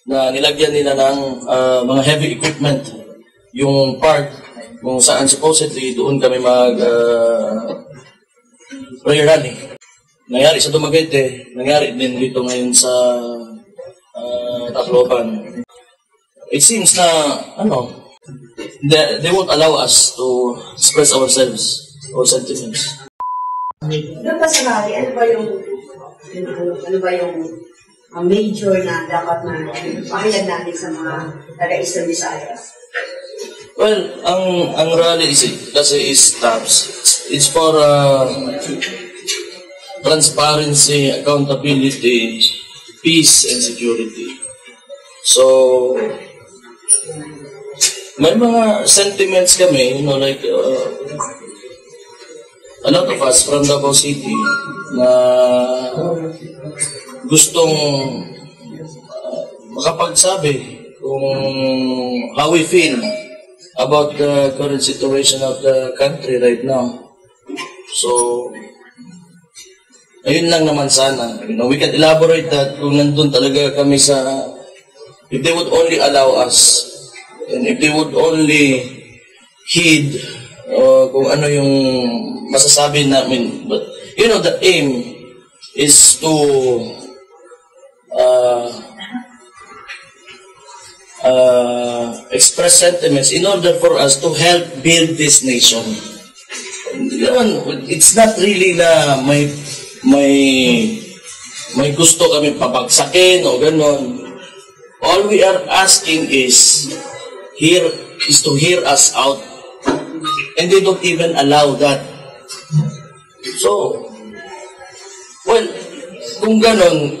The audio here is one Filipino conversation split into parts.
na nilagyan nila ng mga heavy equipment, yung park kung saan supposedly doon kami mag prayer rally. Nangyari sa Dumaguete, nangyari din dito ngayon sa Tacloban. It seems na they won't allow us to express ourselves or sentiments. Doon pa sa rally, ano ba yung major na dapat na pahayag natin sa mga taga-Eastern Visayas? Well, ang rally kasi is TAPS. It's for transparency, accountability, peace, and security. So, may mga sentiments kami, like a lot of us from Davao City na gustong makapagsabi kung how we feel about the current situation of the country right now. So, ayun lang naman sana. We can elaborate that kung nandun talaga kami sa, if they would only allow us, and if they would only heed kung ano yung masasabi namin. But, the aim is to express sentiments in order for us to help build this nation. It's not really na may gusto kami pabagsakin o ganon. All we are asking is to hear us out. And they don't even allow that. So, well, kung ganon,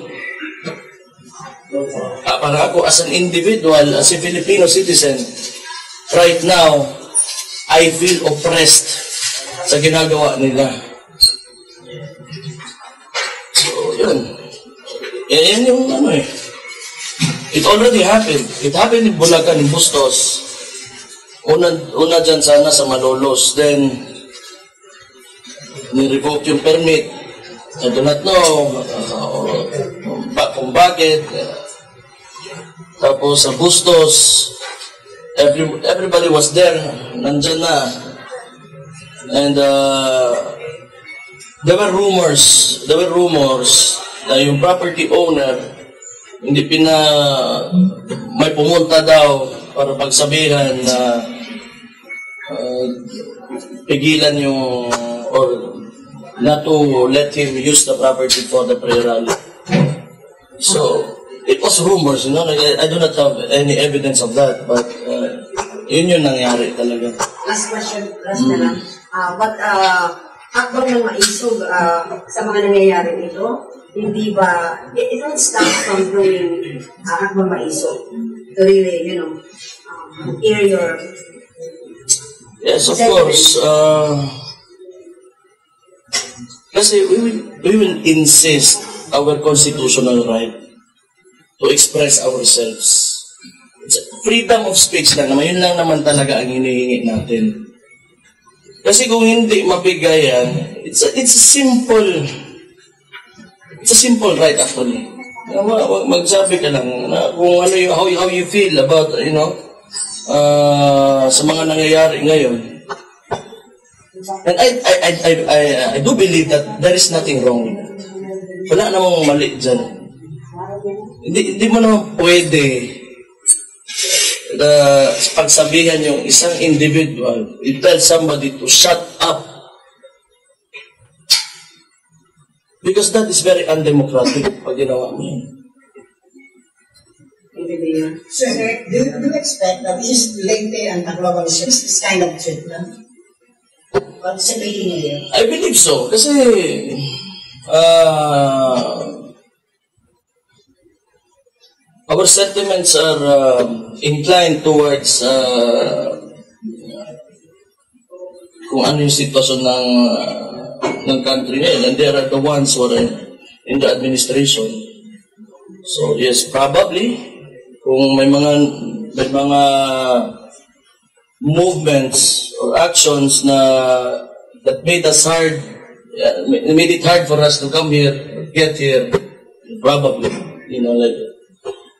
para ako as an individual, as a Filipino citizen, right now, I feel oppressed sa ginagawa nila. So, yun. Yan yung It already happened. It happened in Bulacan, in Bustos. Una dyan sana sa Malolos. Then, ni-revoke yung permit. I do not know kung bakit. Tapos sa Bustos, everybody was there. Nandyan na. And there were rumors na yung property owner hindi may pumunta daw para pagsabihan na pigilan yung or not to let him use the property for the prayer rally. So, it was rumors, I do not have any evidence of that, but yun yung nangyari talaga. Last question, na lang. Akbang ng maisog sa mga nangyayari ito, hindi ba, it won't stop from doing akbang maisog to really, hear your... Yes, of course. Kasi we will insist our constitutional right to express ourselves. It's freedom of speech lang naman. Yun lang naman talaga ang hinihingi natin. Kasi kung hindi mabigay yan, it's a simple right actually. Magsabi ka lang kung ano yung how you feel about sa mga nangyayari ngayon. And I do believe that there is nothing wrong with that. Wala namang mali dyan. Hindi mo naman pwede pagsabihan yung isang individual, you tell somebody to shut up. Because that is very undemocratic pag ginawa mo yun. Sir, do you expect that this is Leyte and Tacloban ships this kind of treatment? I believe so. Kasi our sentiments are inclined towards kung ano yung sitwasyon ng country ngayon, and they are the ones who are in the administration. So yes, probably kung may mga movements or actions that made it hard for us to come here, get here, probably,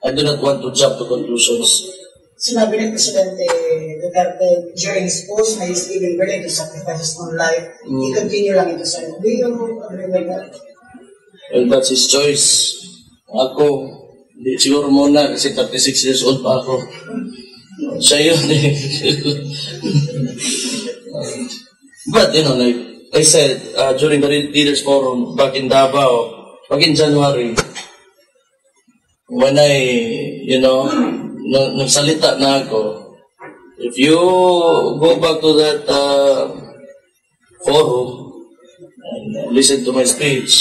I do not want to jump to conclusions. Sinabi ni Presidente Duterte during his post na he's even willing to sacrifice his own life. I-continue lang ito sa'yo. Do you agree with that? Well, that's his choice. Ako, hindi siguro muna kasi 36 years old pa ako. Siya yun eh. But, you know, like I said, during the Leaders Forum back in Davao, back in January, when I, you know, nagsalita na ako, if you go back to that forum and listen to my speech,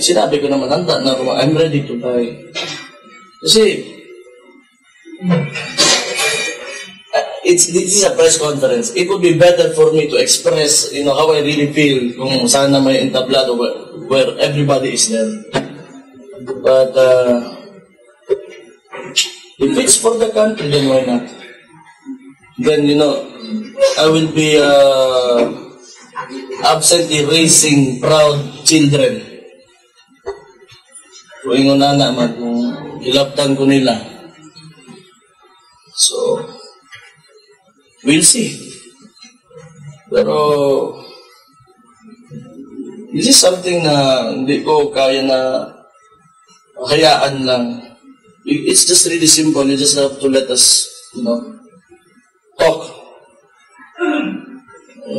sinabi ko naman, handa na ako, I'm ready to die. Kasi, this is a press conference. It would be better for me to express, you know, how I really feel kung sana may entablado where everybody is there. But, if it's for the country, then why not? Then, you know, I will be absently raising proud children. Kung ingon na naman, kung ilaptan ko nila. So, we'll see. Pero, this is something na hindi ko kaya na hayaan lang. It's just really simple. You just have to let us, you know, talk.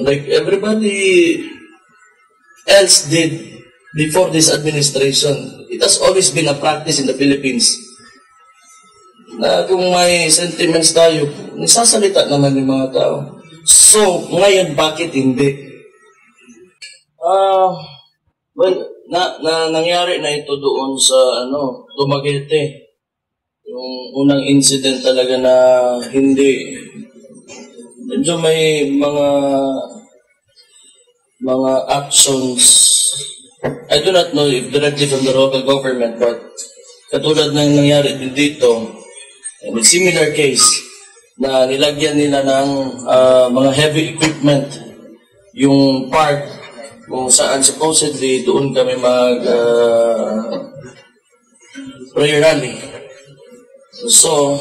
Like everybody else did before this administration. It has always been a practice in the Philippines na kung may sentiments tayo, nagsasalita naman yung mga tao. So, ngayon, bakit hindi? Well, nangyari na ito doon sa, Dumaguete. Yung unang incident talaga na hindi. Medyo may mga actions. I do not know if directly from the local government, but katulad ng nangyari din dito, with similar case, na nilagyan nila ng mga heavy equipment, yung park kung saan supposedly doon kami prayer rally. So,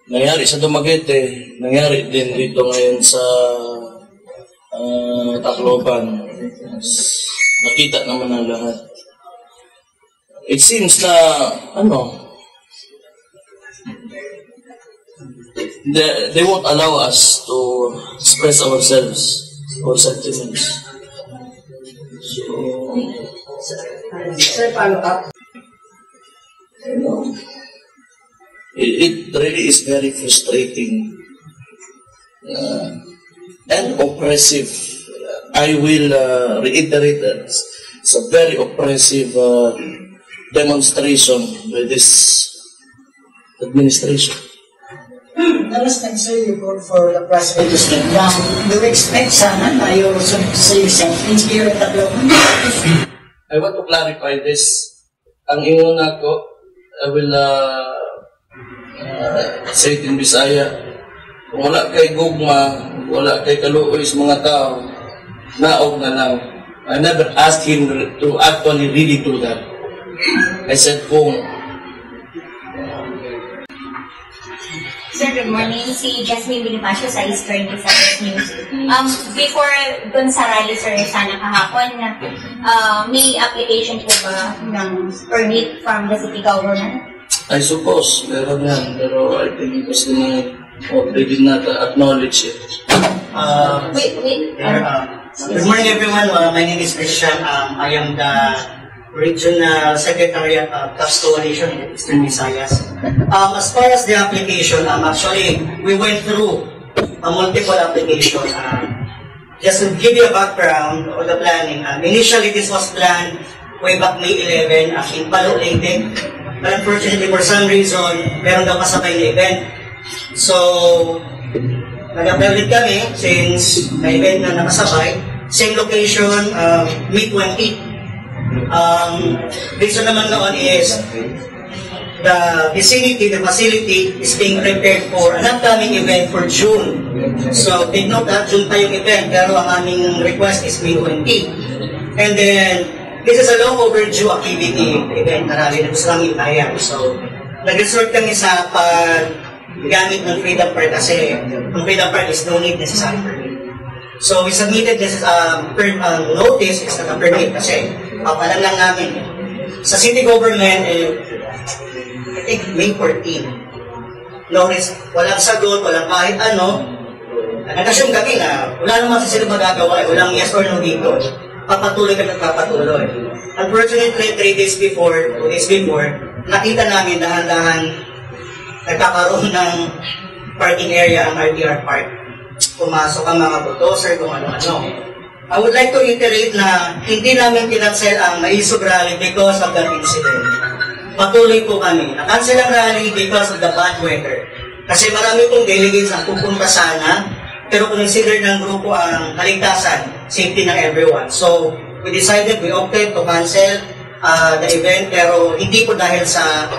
nangyari sa Dumaguete, nangyari din dito ngayon sa Tacloban. Nakita naman ang lahat. It seems na, they won't allow us to express ourselves, our sentiments. So, Sir, follow up. It really is very frustrating and oppressive. I will reiterate that it's a very oppressive demonstration by this administration. The last time, sir, you called for the president to step down. Do you expect sana na you also say something here at the I want to clarify this. Ang inuna ko, I will say it in Bisaya. Kung wala kay gugma, wala kay kaluoy sa mga tao, naog na lang. I never asked him to actually really do that. I said, kung Sir, good morning. Si Jasmine Bonifacio sa East 27 News. Before dun sa rally, sir, sana kahapon, may application po ba ng permit from the city government? I suppose, meron yan. Pero I think it was they did not acknowledge it. Wait. Good morning, everyone. My name is Christian. I am the Regional Secretary of Coalition in Eastern Visayas. As far as the application, actually, we went through a multiple application. Just to give you a background of the planning, initially this was planned way back May 11 in Palo Leyte. But unfortunately, for some reason, meron daw kasabay na event. So, nag-apply ulit kami since may event na nakasabay. Same location, May 20. Reason naman noon is the facility is being prepared for an upcoming event for June. So, take note that June pa yung event, pero ang aming request is May 20. And then, this is a long overdue activity event na rally na gusto namin ipahayag. So, nag-resort kami sa paggamit ng Freedom Park kasi ang Freedom Park is no need necessary permit. So, we submitted this notice is not a permit kasi alam lang namin sa city government, I think May 14. No risk, walang sagot, walang kahit ano. Nag-assume kami na wala naman sa sila magagawa, walang yes or no dito. Papatuloy kami at papatuloy. Unfortunately, 2 days before, nakita namin dahan-dahan nagkakaroon ng parking area ang RTR Park. Pumasok ang mga bulldozer, kung ano-ano. I would like to reiterate na hindi namin kinancel ang Maisog Rally because of that incident. Patuloy po kami. Na-cancel ang rally because of the bad weather. Kasi marami pong delegates ang pupunta sana, pero consider ng grupo ang kaligtasan, safety ng everyone. So, we decided, we opted to cancel the event, pero hindi po dahil sa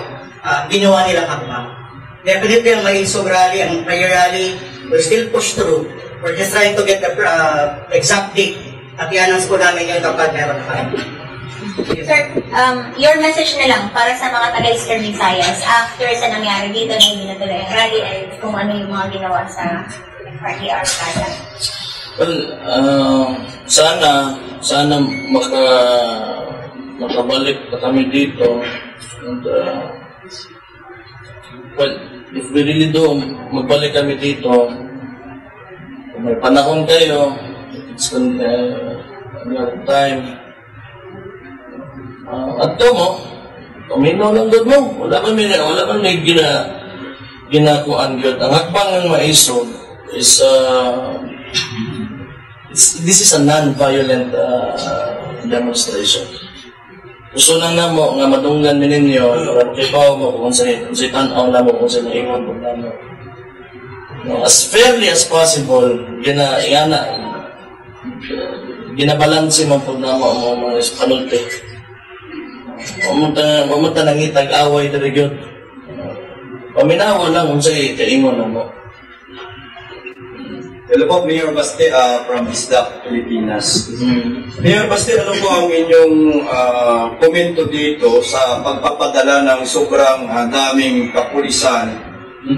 ginawa nilang hakbang. Definitely ang Maisog Rally, ang prayer rally, we'll still push through. We're just trying to get the exact date at i-announce po namin yung kapag meron pa. Sir, your message na lang para sa mga taga-Eastern Visayas after sa nangyari dito na hindi natuloy ang rally at kung ano yung mga ginawa sa RTR Kada. Well, sana makabalik pa kami dito. And, well, if we really do, magbalik kami dito, kung may panahon kayo, it's another time. At mo, paminaw lang doon mo. Wala man may ginakuan yun. Ang hakbang ng Maisog is, this is a non-violent demonstration. Gusto lang na mo, nga madunggan mi ninyo, kipaw mo kung sa'yo tanaw na mo, kung sa'yo ingon mo na mo. As fairly as possible, ginabalansi mo po na mo ang mga panulti. Mamunta nang itag-away na rigyon. Paminawa lang kung sa'yo kaingon na mo. Hello po, Mayor Baste from ISDAC, Pilipinas. Mayor Baste, ano po ang inyong komento dito sa pagpapadala ng sobrang daming kapulisan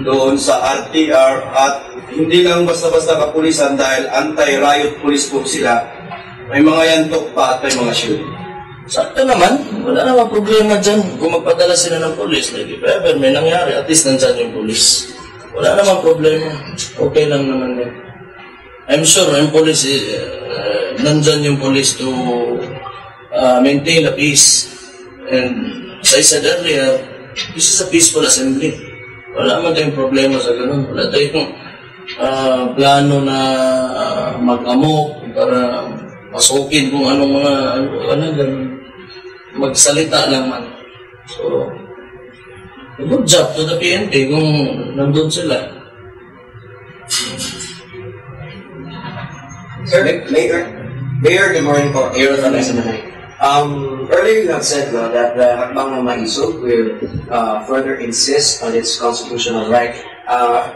doon sa RTR at hindi lang basta-basta kapulisan dahil anti-riot police po sila. May mga yantok pa at may mga shoot. Sakto naman, wala namang problema dyan kung magpadala sila ng polis. Like if ever may nangyari, at least nandyan yung polis. Wala namang problema. Okay lang naman yun. I'm sure yung police, nandyan yung police to maintain the peace. And as I said earlier, this is a peaceful assembly. Wala naman tayong problema sa ganun. Wala tayong plano na mag-amok para pasukin kung anong mga magsalita lang man. So, good job to the PNP kung nandun sila. Sir, Mayor, good morning po. Earlier you have said that the Hakbang ng Maisog will further insist on its constitutional right.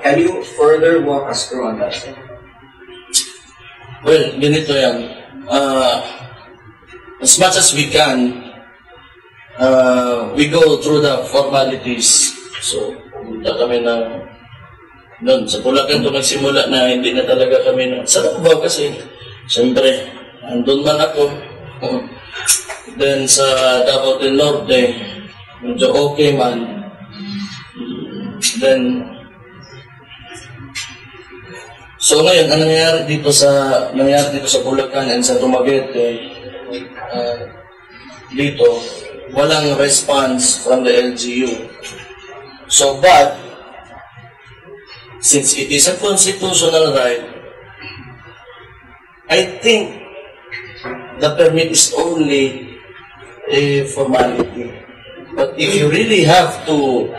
Can you further walk us through on that? Well, ganito yan. As much as we can, we go through the formalities. So, pumunta kami na doon. Sa Bulacan ito nagsimula na hindi na talaga kami na sarap ba kasi siyempre, andun man ako. Then sa Davao del Norte, medyo okay man. Then, so ngayon, ang nangyayari dito sa Bulacan and sa Dumaguete, dito, walang response from the LGU. So, but, since it is a constitutional right, I think the permit is only a formality. But if you really have to,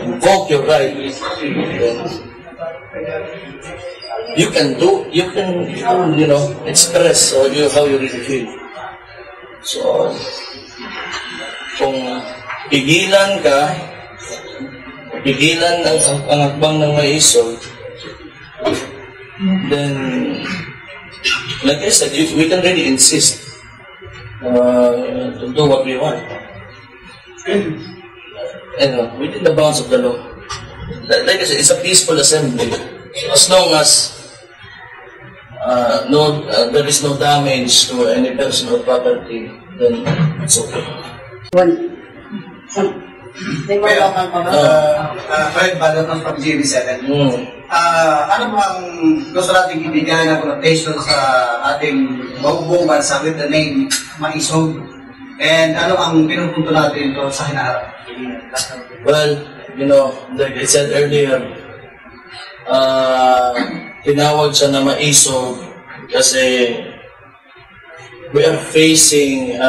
invoke your right, then you can express how you really feel. So, kung pigilan ang hakbang ng Maisog, then, like I said, we can really insist. to do what we want. And within the bounds of the law. Like I said, it's a peaceful assembly. So as long as there is no damage to any person or property, then it's okay. They were local pa ba? Fred Balaton from GB7. Ano po ang gusto natin ibigay na connotation sa ating buong bansa with the name Maisog? And ano ang pinupunto natin ito sa hinaharap? Well, like I said earlier, tinawag siya na Maisog kasi we are facing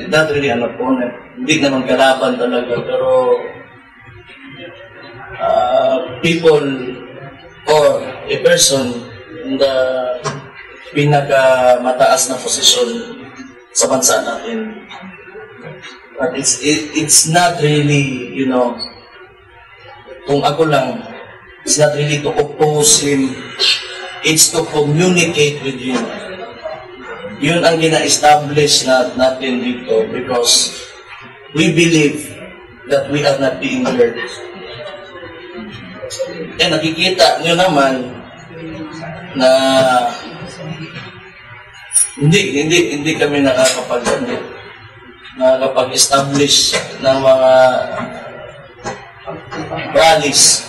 not really an opponent. Hindi naman kalaban talaga, pero people or a person in the pinaka-mataas na posisyon sa bansa natin. But it's not really, kung ako lang, it's not really to oppose him, it's to communicate with him. Yun ang gina-establish natin dito because we believe that we are not being heard. And nakikita nyo naman na hindi kami nakakapag-establish ng mga rallies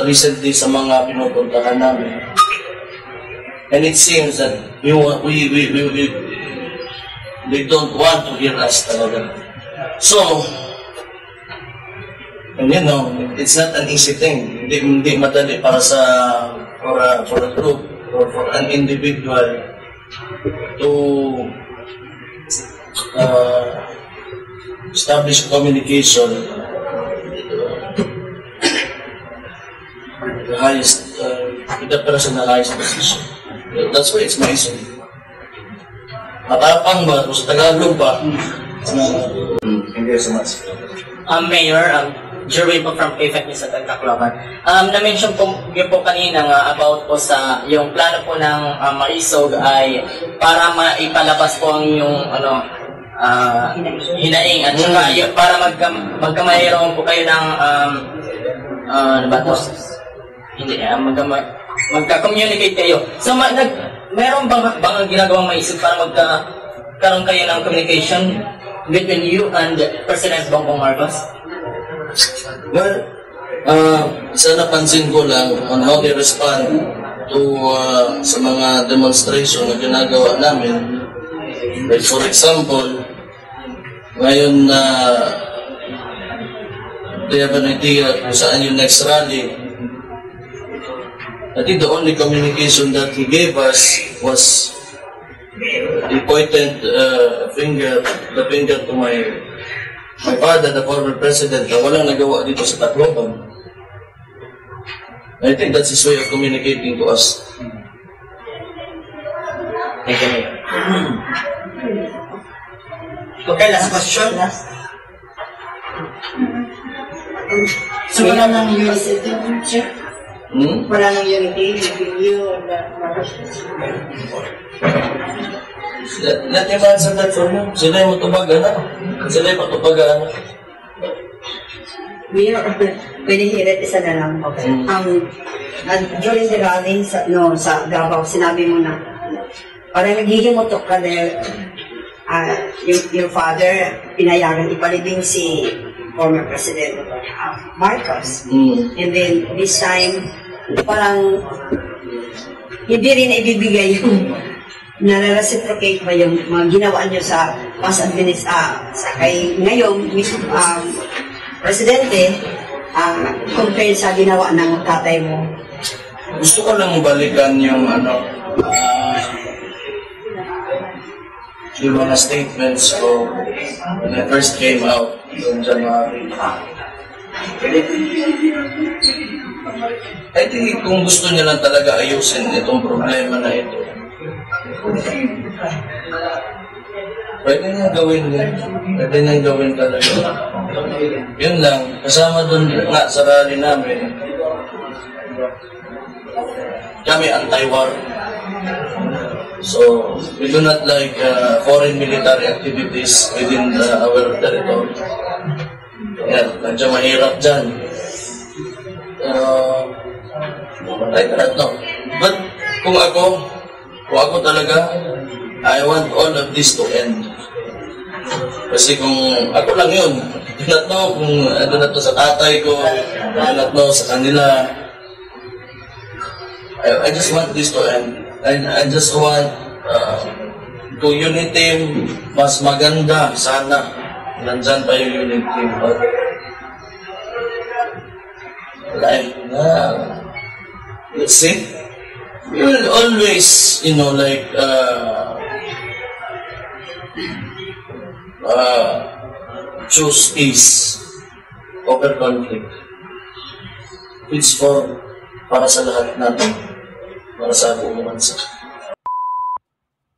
recently sa mga pinupuntahan namin. And it seems that they don't want to hear us talaga. So, and it's not an easy thing. Hindi madali para for a group or for an individual to establish communication the highest with the person in the highest position. That's why it's Maison. Matapang ba? Kung sa Tagalog pa. Thank you so much. Mayor, Jerwin po from PFEC News at Tacloban. Na-mention po yun po kanina nga about po sa yung plano po ng Maisog ay para maipalabas po ang yung hinaing at saka para magkamayroon po kayo ng ano ba to? Hindi, magka-communicate kayo. So, meron bang ginagawang Maisog para magkaroon kayo ng communication between you and President Bongbong Marcos? Well, isa napansin ko lang on how they respond to sa mga demonstration na ginagawa namin. Like for example, ngayon na they have an idea kung saan yung next rally. I think the only communication that he gave us was he pointed the finger to my father, the former president, na walang nagawa dito sa Tacloban. I think that's his way of communicating to us. Thank you. Okay, last question. So wala nang unity, sir? Wala nang unity between you and the Marcos? Let him answer that for you. Sila yung matubagan. Sila yung matubagan. Pinihirit isa na lang. Okay. During the rally sa Davao, sinabi mo na parang naghihimutok ka dahil your father pinayagan ipalibing si former President Marcos. And then this time, parang hindi rin ibibigay yung na-reciprocate ba yung mga ginawa nyo sa past sa kay ngayong presidente compared sa ginawa ng tatay mo? Gusto ko lang balikan yung yung mga statements ko when I first came out in January. I think kung gusto niya lang talaga ayusin itong problema na ito, pwede niyang gawin din. Pwede niyang gawin talaga. Yun lang. Kasama dun nga sa rally namin, kami anti-war. So, we do not like foreign military activities within our territory. Yan, medyo mahirap dyan. I cannot know. But kung ako talaga, I want all of this to end. Kasi kung ako lang yun, I do not know kung ano na to sa tatay ko, I do not know sa kanila. I just want this to end. I just want to unit team, mas maganda sana. Nandyan pa yung unit team. But like, let's see. We will always, you know, like, choose peace over conflict. It's para sa lahat natin, para sa buong bansa.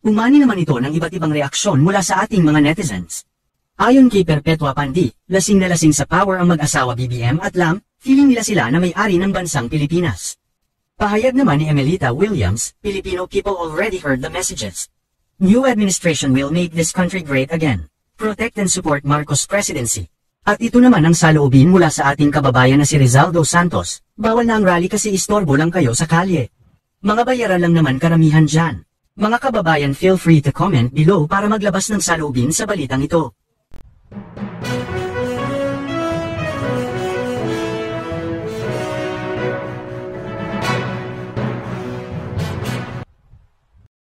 Umani naman ito ng iba't ibang reaksyon mula sa ating mga netizens. Ayon kay Perpetua Pandi, lasing na lasing sa power ang mag-asawa BBM at Lam, feeling nila sila na may-ari ng bansang Pilipinas. Pahayag naman ni Emelita Williams, Filipino people already heard the messages. New administration will make this country great again. Protect and support Marcos presidency. At ito naman ang saloobin mula sa ating kababayan na si Rizaldo Santos, bawal na ang rally kasi istorbo lang kayo sa kalye. Mga bayaran lang naman karamihan dyan. Mga kababayan, feel free to comment below para maglabas ng saloobin sa balitang ito.